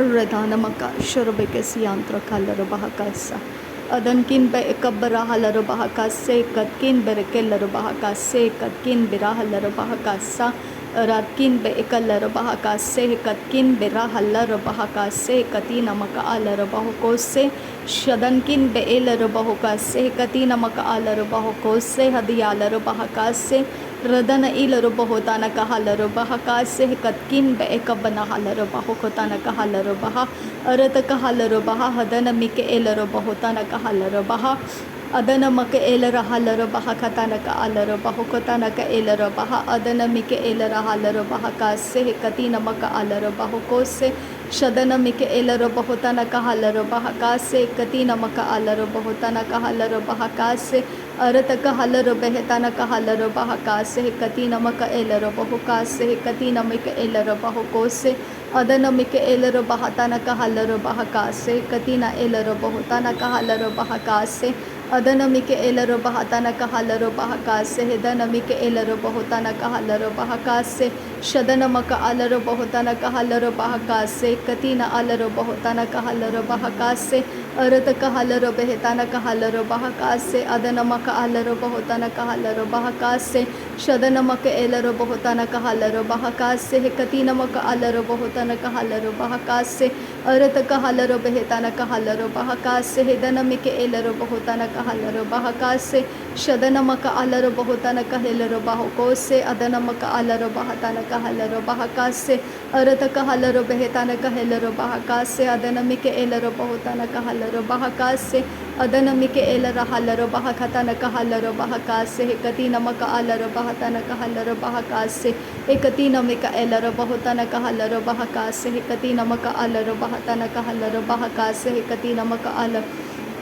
Redanamaka Shurabekasiantra Kalarabahakasa Adankin be Kabara Halarabahakase Katkin Berekelarabahakase Katkin Birahalarabahakasa Ratkin be Ekalarabahakase Katkin Birahalarabahakase Katina Maka Alarabahokose Shadankin be Elarabahokase Katina Maka Alarabahokose Hadialarabahakase Radana ilarubahotana kahalarubahakase katkin be ekabana halarubahokotana kahalarubaha arata kahalarubaha hadana mike elarubahotana kahalarubaha adana make elara halarubaha katana ka alarubahokotana ka elarabaha adana mike elara halarubahakase katina maka alarubahokose shadana mike elarubahotana kahalarubahakase katina maka alarubahotana kahalarubahakase अरतका हलर बहताना का हलर बहका से कती नमक एलर बहुका से कती नमिक एलर बहुको से अदनमिक एलर बहताना का हलर बहका से कती न एलर बहुताना का हलर बहका से अदनमिक एलर बहताना का हलर बहका से दनमिक एलर बहुताना का हलर बहका से शदनमक अलर बहुताना का हलर बहका से कती न अलर बहुताना का हलर बहका से अरत का हलर बहताना का हलर बहका से अदनमक अलर बहुताना का हलर बहका से शदनमक एलर बहुताना का हलर बहका से कती नमक अलर बहुताना का हलर बहका से अरत का हलर बहताना का हलर बहका से दनमिक एलर बहुताना का हलर बहका से शदनमक अलर बहुताना का हलर बहको से अदनमक अलर बहताना का हलर बहका से अरत का हलर बहताना का हलर बहका से अदनमिक एलर बहुताना का हलर बहका से अदनमिक एलर हलर बहकताना का हलर बहका से कती नमक अलर बहताना का हलर बहका से एकती नमिक एलर बहुताना का हलर बहका से कती नमक अलर बहताना का हलर बहका से कती नमक अलर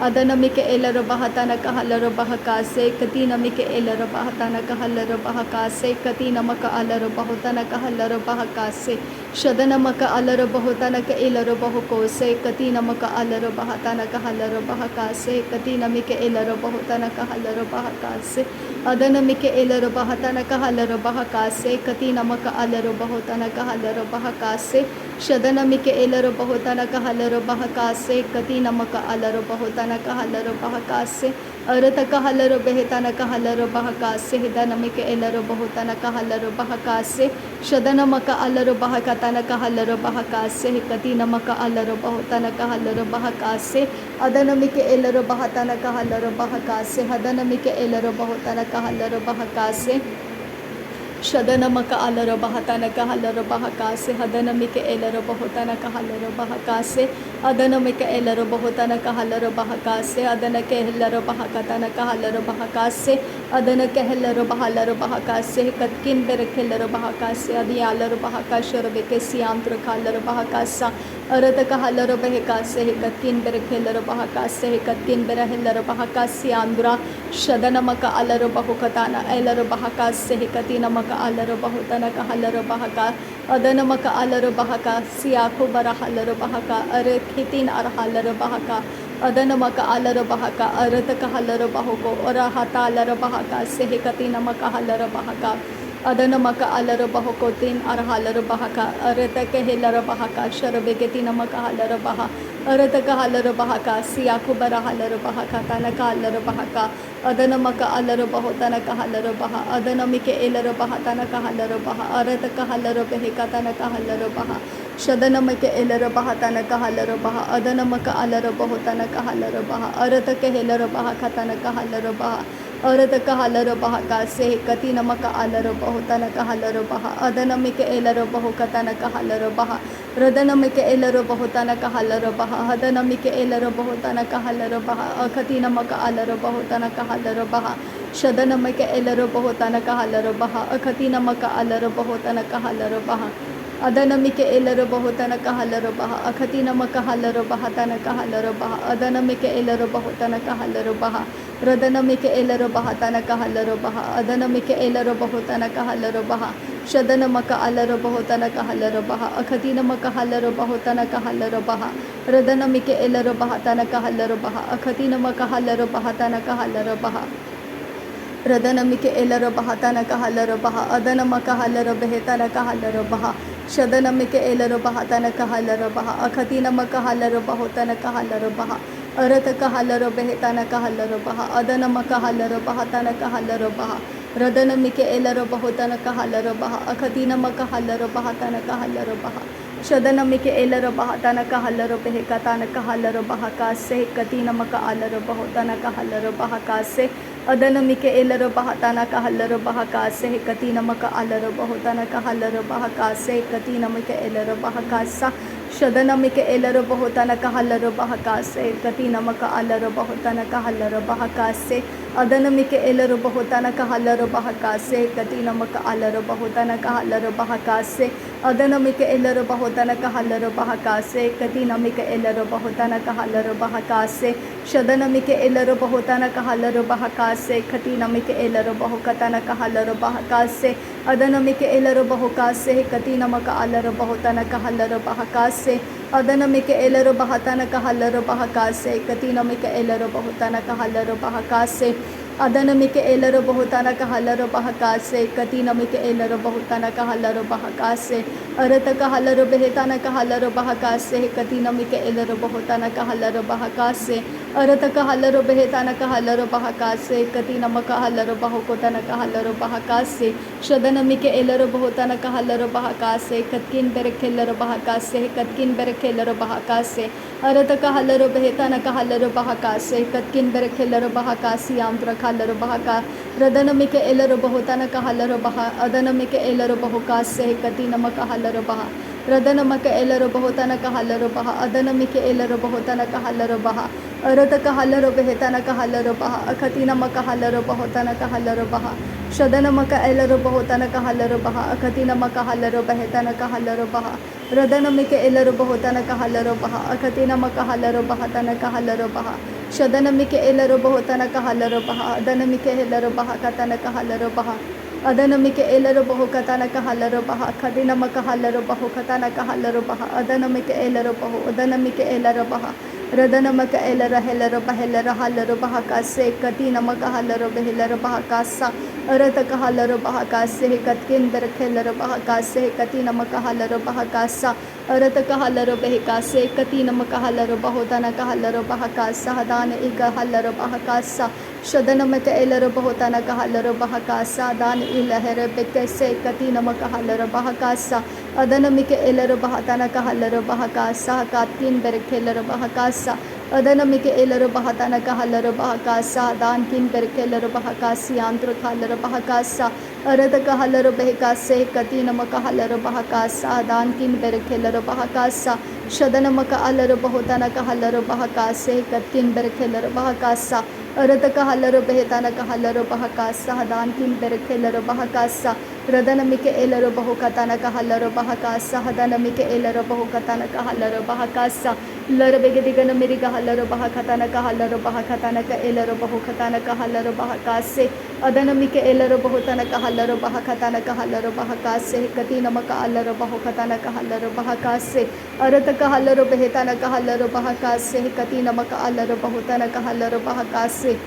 अदनमिक एलर बहताना का हलर बहका से कती नमिक एलर बहताना का हलर बहका से कती नमक अलर बहुताना का हलर बहका से शदनमक अलर बहुताना का एलर बहुको से कती नमक अलर बहताना का हलर बहका से कती नमिक एलर बहुताना का हलर बहका से अदनमिक एलर बहताना का हलर बहका से कती नमक अलर बहुताना का हलर बहका से शदनमिक एलर बहुताना का हलर बहका से कती नमक अलर बहुताना का हलर बहका से अरत का हलर बहताना का हलर बहका से दनमिक एलर बहुताना का हलर बहका से शदनमक अलर बहकताना का हलर बहका से कती नमक अलर बहुताना का हलर बहका से अदनमिक एलर बहताना का हलर बहका से हदनमिक एलर बहुताना का हलर बहका से शदनमक अलर बहताना का हलर बहका से हदनमिक एलर बहुताना का हलर बहका से अदनमिक एलर बहुताना का हलर बहका से अदन केहलर बहकताना का हलर बहका से अदन केहलर बहलर बहका से कतकिन बेरखेलर बहका से अदियालर बहका शरबे के सियांत्र खालर बहका सा अरत का हलर बहका से कतकिन बेरखेलर बहका से कतकिन बेरहलर बहका सियांद्रा शदनमक अलर बहुकताना एलर बहका से कती नमक अलर बहुताना का हलर बहका अदनमक अलर बहका सियाखु बर हलर बहका अरे खितिन अर हलर बहका अदनमक अलर बहका अरत का हलर बहको और हतालर बहका से कती नमक हलर बहका अदनमक अलर बहको तीन अर हलर बहका अरत के हेलर बहका शरबे के तीन नमक हलर बहा अरत का हलर बहका सियाखु बर हलर बहका तनक हलर बहका अदनमक अलर बहुतन का हलर बहा अदनमिक एलर बहतन का हलर बहा अरत का हलर बहका तनक हलर बहा शदनमक एलर बहतन का हलर बहा अदनमक अलर बहुतन का हलर बहा अरत के हेलर बहका तनक हलर बहा अरत का हलर बहका से कती नमक अलर बहुतन का हलर बहा अदनमिक एलर बहुकतन का हलर बहा रदनमिक एलर बहुतन का हलर बहा हदनमिक एलर बहुतन का हलर बहा अखती नमक अलर बहुतन का हलर बहा शदनमक एलर बहुतन का हलर बहा अखती नमक अलर बहुतन का हलर बहा अदनमिक एलर बहुतन का हलर बहा अखती नमक हलर बहतन का हलर बहा अदनमिक एलर बहुतन का हलर बहा रदनमिक एलर बहतन का हलर बहा अदनमिक एलर बहुतन का हलर बहा शदनमक अलर बहुतन का हलर बहा अखती नमक हलर बहुतन का हलर बहा रदनमिक एलर बहतन का हलर बहा अखती नमक हलर बहतन का हलर बहा रदनमिक एलर बहतन का हलर बहा अदनमक हलर बहतन का हलर बहा Shadanamike Elarabahatana Kahalarabaha, Akatina Makahalarabahotana Kahalarabaha, Arata Kahalaro Behetana Kahalarabaha, Adana Makahalarabahatana Kahalarabaha, Radanamike Elarabahotana Kahalarabaha, Akatina Makahalarabahatana Kahalarabaha, Shadanamike Elarabahatana Kahalarabehetana Kahalarabaha Se, Katina Makaalarabahotana Kahalarabaha Se, Adanamike Elarabahatana Kahalarabaha Se, Katina Makaalarabahotana Kahalarabaha Se, Katina Mike Elarabaha Sa, Shadanamike Elarabahatana Kahalarabaha Se, Katina Makaalarabahotana Kahalarabaha Se, Adanamike Elarabahatana Kahalarabaha Se, Katina Makaalarabahotana Kahalarabaha Se, Adanamike Elarabahatana Kahalarabaha Se, Katina Mike Elarabahatana Kahalarabaha Se, Shadanamike Elarabahatana Kahalarabaha Se, Katina Mike Elarabahatana Kahalarabaha Se, Adanamike Elarabaha Se, Katina Makaalarabahotana Kahalarabaha Se, Adanamike Elarabahatana Kahalarabaha Se, Katina Mike Elarabahatana Kahalarabaha Se, Adanamike Elarabahatana Kahalarabaha Se, Katina Mike Elarabahatana Kahalarabaha Se, Arata Kahalarabahetana Kahalarabaha Se, Katina Mike Elarabahatana Kahalarabaha Se, Arata Kahalarabahetana Kahalarabaha Se, Katina Makahalarabahotana Kahalarabaha Se, Shadanamike Elarabahatana Kahalarabaha Se, Katkin Berekelarabaha Se, Katkin Berekelarabaha Se, Arata Kahalarabahetana Kahalarabaha Se, Katkin Berekelarabaha Se, Amtra Kahalarabaha, Radanamike Elarabahatana Kahalarabaha, Adanamike Elarabaha Se, Katina Makahalarabaha, Radanamaka Elarabahatana Kahalarabaha, Adanamike Elarabahatana Kahalarabaha, Arata Kahalarabahetana Kahalarabaha, Akatina Makahalarabahatana Kahalarabaha, Shadanamaka Elarabahatana Kahalarabaha, Akatina Makahalarabahetana Kahalarabaha, Radanamike Elarabahatana Kahalarabaha, Akatina Makahalarabahatana Kahalarabaha, Shadanamike Elarabahatana Kahalarabaha, Adanamike Elarabahatana Kahalarabaha, Adanamike Elarabahatana Kahalarabaha, Kadina Makahalarabahatana Kahalarabaha, Adanamike Elarabahu, Adanamike Elarabaha, Radanamaka Elarabahelarabahelarabaha Se, Katina Makahalarabahelarabaha Sa, Arata Kahalarabaha Se, Katkin Berekelarabaha Se, Katina Makahalarabaha Sa, Arata Kahalarabaha Se, Katina Makahalarabahodana Kahalarabaha Sa, Dana Ikahalarabaha Sa, Shadanamaka Elarabahatana Kahalarabaha Sa, Dan Ilaherabeke Se, Katina Makahalarabaha Sa, Adanamike Elarabahatana Kahalarabaha Sa, Katkin Berekelarabaha Sa, Adanamike Elarabahatana Kahalarabaha Sa, Dan Kin Berekelarabaha Si, Antra Kahalarabaha Sa, Arata Kahalarabaha Se, Katina Makahalarabaha Sa, Dan Kin Berekelarabaha Sa, Shadanamaka Alarabahatana Kahalarabaha Se, Katkin Berekelarabaha Sa, Arata Kahalarabahetana Kahalarabaha Sa, Dan Kin Berekelarabaha Sa, Radanamike Elarabahatana Kahalarabaha Sa, Hadanamike Elarabahatana Kahalarabaha Sa, Larabegana Miriga Halarabahatana Kahalarabahatana Elarabahatana Kahalarabaha Se, Adanamike Elarabahatana Kahalarabahatana Kahalarabaha Se, Katina Maka Alarabahatana Kahalarabaha Se, Arata Kahalarabahetana Kahalarabaha Se, Katina Maka Alarabahatana Kahalarabaha Se,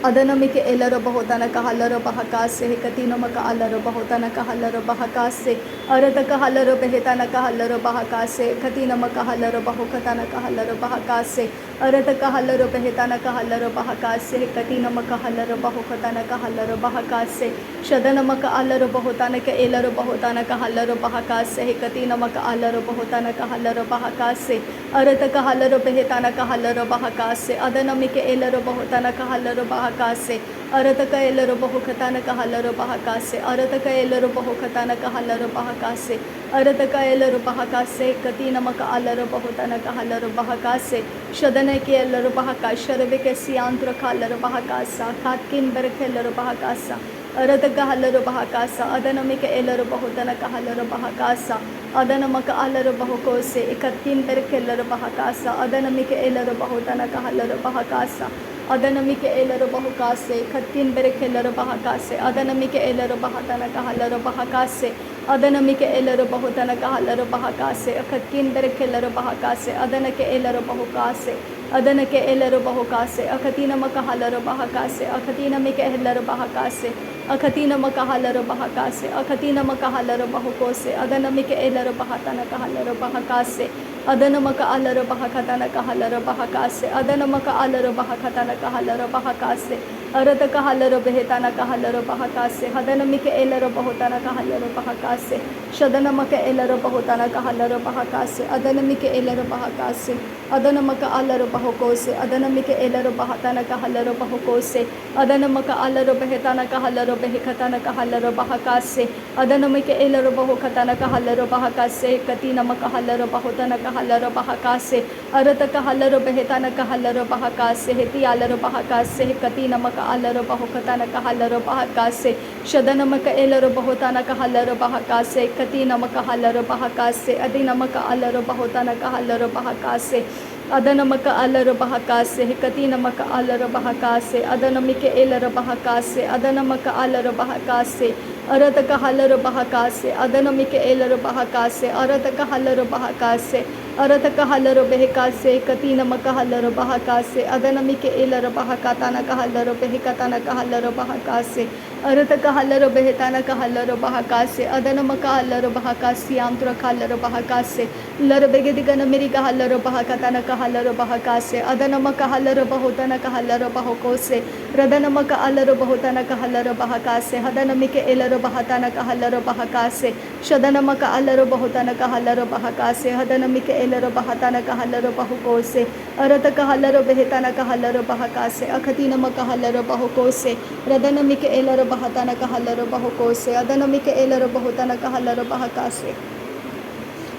Adanamike Elarabahatana Kahalarabaha Se, Katina Maka Alarabahatana Kahalarabaha Se, Arata Kahalarabahetana Kahalarabaha Se, Katina Maka Alarabahatana Kahalarabaha Se, Arata Kahalarabahetana Kahalarabaha Se, Katina Maka Alarabahatana Kahalarabaha Se, Shadanamaka Alarabahatana Elarabahatana Kahalarabaha Se, Katina Maka Alarabahatana Kahalarabaha Se, Arata Kahalarabahetana Kahalarabaha Se, Adanamike Elarabahatana Kahalarabaha Se, Arataka Elarabahatana Kahalarabaha Se, Arataka Elarabahatana Kahalarabaha Se, Arataka Elarabaha Se, Katina Maka Alarabahatana Kahalarabaha Se, Shadanake Elarabaha, Sharabeke Siantra Kalarabaha Sa, Katkin Berekelarabaha Sa, Arataka Halarabaha Sa, Adanamika Elarabahatana Kahalarabaha Sa, Adanamaka Alarabaha Se, Katkin Berekelarabaha Sa, Adanamika Elarabahatana Kahalarabaha Sa, Adanamike Elarabaha Se, Katkin Berekelarabaha Se, Adanamike Elarabahatana Kahalarabaha Se, Adanamike Elarabahatana Kahalarabaha Se, Katkin Berekelarabaha Se, Adanake Elarabaha Se, Adanake Elarabaha Se, Akatina Makahalarabaha Se, Akatina Mike Elarabaha Se, Akatina makahalaro bahakase, Akatina makahalaro bahukose, Adanamike elaro bahatana kahalaro bahakase, Adana makaalaro bahakatana kahalaro bahakase, Adana makaalaro bahakatana kahalaro bahakase, Arata kahalaro behetana kahalaro bahakase, Hadanamike elaro bahutana kahalaro bahakase, Shadana maka elaro bahutana kahalaro bahakase, Adanamike elaro bahakase, Adana makaalaro bahukose, Adanamike elaro bahatana kahalaro bahukose, Adana makaalaro behetana kahalaro behikatana kahalaro bahakase, Adanamike elaro bahukatana kahalaro bahakase, Katina makahalaro bahutana kahalaro bahakase, Arata kahalaro behetana kahalaro bahakase, Hetialaro bahakase, Katina makaalaro bahukatana kahalaro bahakase, Shadana maka elaro bahutana kahalaro bahakase, Katina makahalaro bahakase, Adina makaalaro bahutana kahalaro bahakase, Adana makaalaro bahakase, Katina makaalaro bahakase, Adana mike elaro bahakase, Adana makaalaro bahakase, Arata kahalaro bahakase, Adana mike elaro bahakase, Arata kahalaro bahakase, Arata kahalaro behekase, Katina makahalaro bahakase, Adana mike elaro bahakatana kahalaro behekatana kahalaro bahakase, Arata kahalaro behetana kahalaro bahakase, Adana makahalaro bahakase, Antra kahalaro bahakase, Larabegedigana miri kahalaro bahakatana kahalaro bahakase, Adana makahalaro bahutana kahalaro bahokose, Radana makaalaro bahutana kahalaro bahakase, Hadana mike elaro bahatana kahalaro bahakase, Shadana makaalaro bahutana kahalaro bahakase, Hadana mike elaro bahatana kahalaro bahukose, Arata kahalaro behetana kahalaro bahakase, Akatina makahalaro bahukose, Radana mike elaro bahatana kahalaro bahukose, Adana mike elaro bahutana kahalaro bahakase,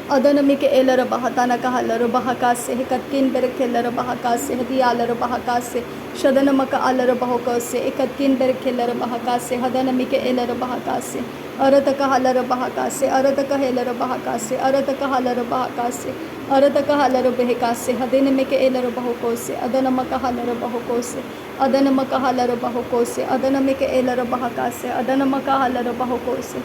Adanamike elaro bahatana kahalaro bahakase, Hekatkin berekelaro bahakase, Hedialaro bahakase, Shadanamaka alaro bahokose, Ekatkin berekelaro bahakase, Hadanamike elaro bahakase, Arataka halaro bahakase, Arataka helaro bahakase, Arataka halaro bahakase, Arataka halaro behekase, Hadanamike elaro bahokose, Adanamaka halaro bahokose, Adanamaka halaro bahokose, Adanamike elaro bahakase, Adanamaka halaro bahokose,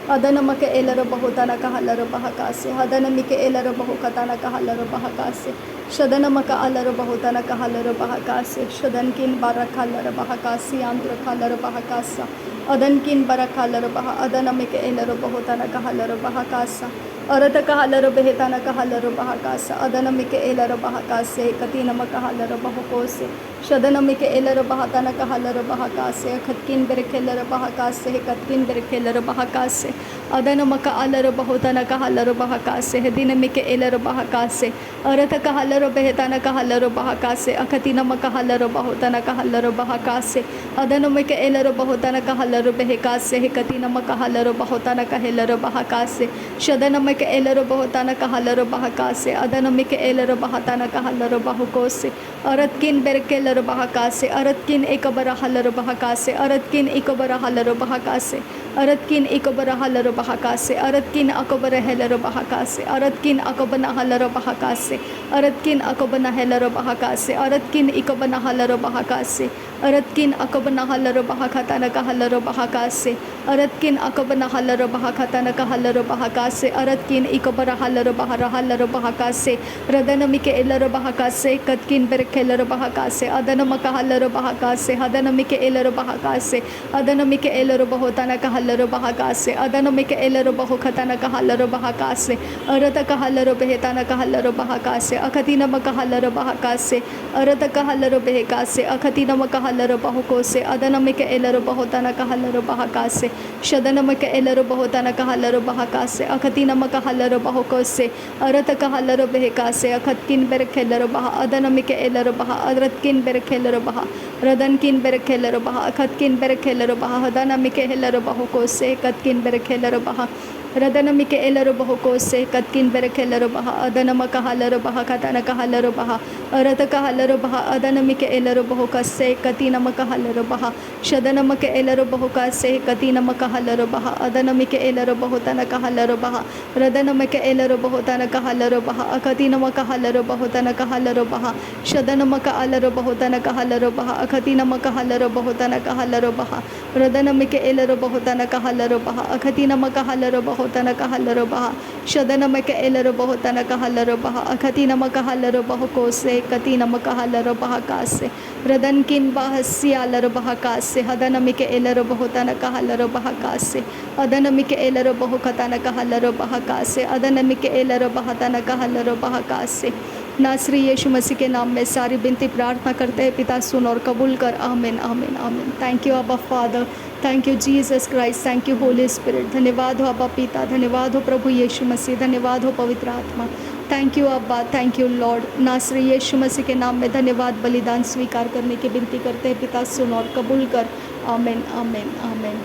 Adanamake elaro bahutana kahalaro bahakase, Hadanamike elaro bahukatana kahalaro bahakase, Shadanamaka alaro bahutana kahalaro bahakase, Shadankin barakalaro bahakase, Andra kalaro bahakasa, Adankin barakalaro baha, Adanamike elaro bahutana kahalaro bahakasa, Arata kahalaro behetana kahalaro bahakasa, Adanamike elaro bahakase, Katina makahalaro bahukose, Shadanamike elaro bahatana kahalaro bahakase, Katkin berekelaro bahakase, Katkin berekelaro bahakase, Adanamaka alaro bahutana kahalaro bahakase, Hedinamike elaro bahakase, Arata kahalaro behetana kahalaro bahakase, Akatina makahalaro bahutana kahalaro bahakase, Adanamike elaro bahutana kahalaro behekase, Hekatina makahalaro bahutana kahelaro bahakase, Shadanamike elaro bahutana kahalaro bahakase, Adanamike elaro bahatana kahalaro bahukose, Aratkin berekelaro bahakase, Aratkin ekabara halaro bahakase, Aratkin ekabara halaro bahakase, Aratkin ekabara halaro bahakase, Aratkin akabara helaro bahakase, Aratkin akabana halaro bahakase, Aratkin akabana helaro bahakase, Aratkin ekabana halaro bahakase, Aratkin akabana halaro bahakatana kahalaro bahakase, Aratkin akabana halaro bahakatana kahalaro bahakase, Aratkin ekabara halaro bahara halaro bahakase, Radanamike elaro bahakase, Katkin berekelaro bahakase, Adanamaka halaro bahakase, Hadanamike elaro bahakase, Adanamike elaro bahotana kahalaro bahakase, Adanamike elaro bahokatana kahalaro bahakase, Arata kahalaro behetana kahalaro bahakase, Akatina makahalaro bahakase, Arata kahalaro behekase, Akatina makahalaro bahokose, Adanamike elaro bahotana kahalaro bahakase, Shadanamike elaro bahotana kahalaro bahakase, Akatina makahalaro bahokose, Arata kahalaro behekase, Akatkin berekelaro baha, Adanamike elaro baha, Aratkin berekelaro baha, Radankin berekelaro baha, Akatkin berekelaro baha, Hadanamike elaro bahokose, Katkin berekelaro baha, Radanamike elaro bahokose, Katkin berekelaro baha, Adanamaka halaro baha, Katana kahalaro baha, Arataka halaro baha, Adanamike elaro bahokase, Katina makahalaro baha, Shadanamake elaro bahokase, Katina makahalaro baha, Adanamike elaro bahotana kahalaro baha, Radanamake elaro bahotana kahalaro baha, Akatina makahalaro bahotana kahalaro baha, Shadanamaka alaro bahotana kahalaro baha, Akatina makahalaro bahotana kahalaro baha, Radanamike elaro bahotana kahalaro baha, Akatina makahalaro बहुतन कहलर बहा शदनम के एलर बहुतन कहलर बहा अखति नम Kahler बहुको से कति नम Kahler बहा से रदन किन बहसियालर बहा से हदनम के एलर बहुतन कहलर बहा से अदनम के एलर बहुकतन कहलर बहा से अदनम के एलर बहतन कहलर बहा से नासरी यीशु मसीह के नाम में सारी बिनती प्रार्थना करते हैं पिता, सुन और कबूल कर। आमीन आमीन आमीन। थैंक यू अब्बा father, thank you Jesus Christ, thank you Holi spirit. धन्यवाद हो अब्बा पिता, धन्यवाद हो प्रभु यीशु मसीह, धन्यवाद हो पवित्र आत्मा। थैंक यू अब्बा, थैंक यू लॉर्ड। नासरी यीशु मसीह के नाम में धन्यवाद। बलिदान स्वीकार करने की विनती करते हैं पिता, सुन और कबूल कर। आमीन आमीन आमीन।